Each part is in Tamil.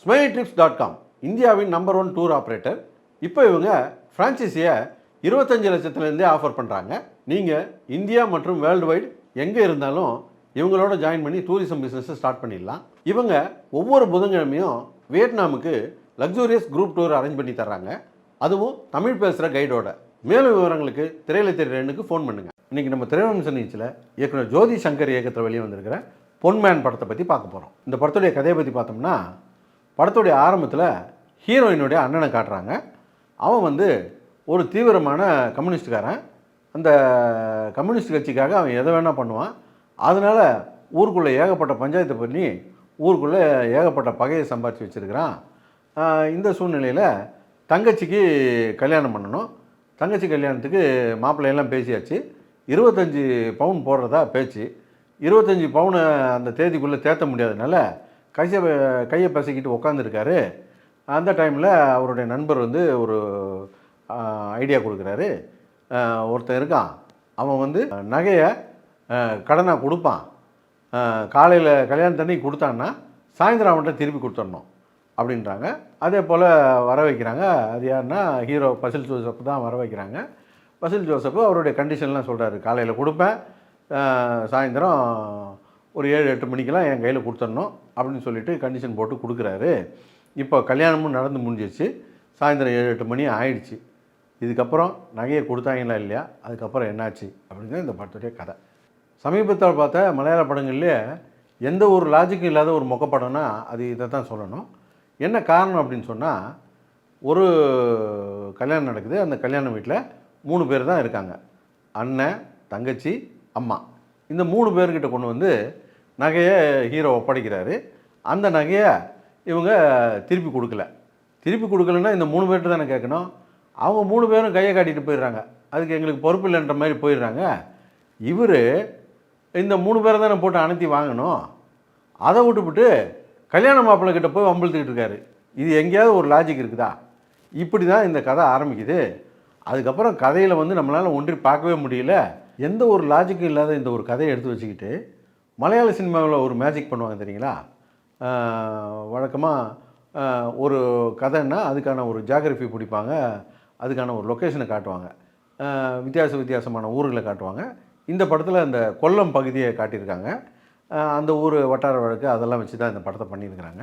SmileTrips.com இந்தியாவின் நம்பர் 1 டூர் ஆப்ரேட்டர். இப்போ இவங்க ஃப்ரான்ச்சைஸியை 25 லட்சத்துலேருந்தே ஆஃபர் பண்ணுறாங்க. நீங்கள் இந்தியா மற்றும் வேர்ல்டு வைட் எங்கே இருந்தாலும் இவங்களோட ஜாயின் பண்ணி டூரிசம் பிஸ்னஸை ஸ்டார்ட் பண்ணிடலாம். இவங்க ஒவ்வொரு புதன்கிழமையும் வியட்நாமுக்கு லக்ஸூரியஸ் குரூப் டூர் அரேஞ்ச் பண்ணி தர்றாங்க. அதுவும் தமிழ் பேசுகிற கைடோட. மேலும் விவரங்களுக்கு திரையில தெரியுறனுக்கு ஃபோன் பண்ணுங்கள். இன்றைக்கி நம்ம திரைவம்ச நிகழ்ச்சியில் இயக்குனர் ஜோதி சங்கர் இயக்கத்தில் வெளியே வந்திருக்கிற பொன்மேன் படத்தை பற்றி பார்க்க போகிறோம். இந்த படத்துடைய கதையை பற்றி பார்த்தோம்னா, படத்துடைய ஆரம்பத்தில் ஹீரோயினுடைய அண்ணனை காட்டுறாங்க. அவன் ஒரு தீவிரமான கம்யூனிஸ்டுக்காரன். அந்த கம்யூனிஸ்ட் கட்சிக்காக அவன் எதை வேணால் பண்ணுவான். அதனால் ஊருக்குள்ளே ஏகப்பட்ட பஞ்சாயத்து பண்ணி ஊருக்குள்ளே ஏகப்பட்ட பகையை சம்பாதிச்சு வச்சுருக்கிறான். இந்த சூழ்நிலையில் தங்கச்சிக்கு கல்யாணம் பண்ணணும். தங்கச்சி கல்யாணத்துக்கு மாப்பிள்ளையெல்லாம் பேசியாச்சு. 25 பவுன் போடுறதா பேச்சு. 25 பவுனை அந்த தேதிக்குள்ளே தேற்ற முடியாதனால கையை பசிக்கிட்டு உட்காந்துருக்காரு. அந்த டைமில் அவருடைய நண்பர் ஒரு ஐடியா கொடுக்குறாரு. ஒருத்தன் இருக்கான், அவன் நகையை கடனாக கொடுப்பான். காலையில் கல்யாணத்தன்னைக்கு கொடுத்தான்னா சாயந்தரம் அவன்கிட்ட திருப்பி கொடுத்துடணும் அப்படின்றாங்க. அதே போல் வர வைக்கிறாங்க. அது யாருன்னா ஹீரோ பசில் ஜோசப் தான் வர வைக்கிறாங்க. பசில் ஜோசப்பு அவருடைய கண்டிஷன்லாம் சொல்கிறாரு. காலையில் கொடுப்பேன், சாயந்தரம் ஒரு 7-8 மணிக்கெல்லாம் என் கையில் கொடுத்துடணும் அப்படின்னு சொல்லிட்டு கண்டிஷன் போட்டு கொடுக்குறாரு. இப்போ கல்யாணமும் நடந்து முடிஞ்சிச்சு. சாயந்தரம் 7-8 மணி ஆயிடுச்சு. இதுக்கப்புறம் நகையை கொடுத்தாங்களா இல்லையா, அதுக்கப்புறம் என்னாச்சு அப்படிங்கிறது இந்த படத்துடைய கதை. சமீபத்தில் பார்த்த மலையாள படங்கள்லேயே எந்த ஒரு லாஜிக்கும் இல்லாத ஒரு மொக்க படம்னா அது இதை தான் சொல்லணும். என்ன காரணம் அப்படின்னு சொன்னால், ஒரு கல்யாணம் நடக்குது. அந்த கல்யாண வீட்டில் 3 பேர் தான் இருக்காங்க. அண்ணன், தங்கச்சி, அம்மா. இந்த 3 பேர்கிட்ட கொண்டு நகையை ஹீரோ ஒப்படைக்கிறாரு. அந்த நகையை இவங்க திருப்பி கொடுக்கல. திருப்பி கொடுக்கலன்னா இந்த 3 பேர்கிட்ட தானே கேட்கணும். அவங்க 3 பேரும் கையை காட்டிட்டு போயிடுறாங்க. அதுக்கு எங்களுக்கு பொறுப்பு இல்லைன்ற மாதிரி போயிடுறாங்க. இவர் இந்த 3 பேரை தானே போட்டு அனுப்பி வாங்கணும். அதை விட்டுவிட்டு கல்யாண மாப்பிள்ளை கிட்ட போய் வம்பிழுத்துக்கிட்டு இருக்காரு. இது எங்கேயாவது ஒரு லாஜிக் இருக்குதா? இப்படி தான் இந்த கதை ஆரம்பிக்குது. அதுக்கப்புறம் கதையில் நம்மளால் ஒன்றி பார்க்கவே முடியல. எந்த ஒரு லாஜிக்கும் இல்லாத இந்த ஒரு கதையை எடுத்து வச்சுக்கிட்டு மலையாள சினிமாவில் ஒரு மேஜிக் பண்ணுவாங்க தெரியுங்களா? வழக்கமாக ஒரு கதைன்னா அதுக்கான ஒரு ஜியாகிரஃபி பிடிப்பாங்க, அதுக்கான ஒரு லொக்கேஷனை காட்டுவாங்க, வித்தியாசமான ஊர்களை காட்டுவாங்க. இந்த படத்தில் அந்த கொல்லம் பகுதியை காட்டியிருக்காங்க. அந்த ஊர் வட்டார வழக்கு அதெல்லாம் வச்சு தான் இந்த படத்தை பண்ணியிருக்கிறாங்க.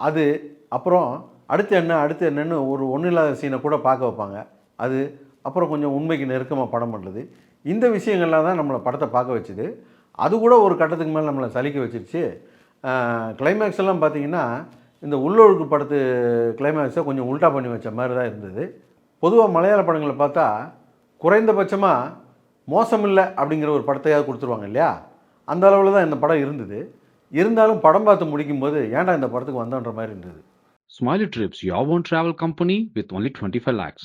அது அப்புறம் அடுத்து என்னன்னு ஒரு ஒன்றும் இல்லாத சீனை கூட பார்க்க வைப்பாங்க. அது அப்புறம் கொஞ்சம் உண்மைக்கு நெருக்கமாக படம் பண்ணுறது. இந்த விஷயங்கள்லாம் தான் நம்மளை படத்தை பார்க்க வச்சுது. அது கூட ஒரு கட்டத்துக்கு மேலே நம்மளை சலிக்க வச்சிருச்சு. கிளைமேக்ஸ் எல்லாம் பார்த்திங்கன்னா இந்த உள்ளொழுக்கு படத்து கிளைமேக்ஸை கொஞ்சம் உல்ட்டா பண்ணி வச்ச மாதிரி தான் இருந்தது. பொதுவாக மலையாள படங்களை பார்த்தா குறைந்தபட்சமாக மோசமில்லை அப்படிங்கிற ஒரு படத்தையாவது கொடுத்துருவாங்க இல்லையா? அந்த அளவில் தான் இந்த படம் இருந்தது. இருந்தாலும் படம் பார்த்து முடிக்கும்போது ஏன்டா இந்த படத்துக்கு வந்தோன்ற மாதிரி இருந்தது. Smiley Trips, your own travel company with only 25 lakhs.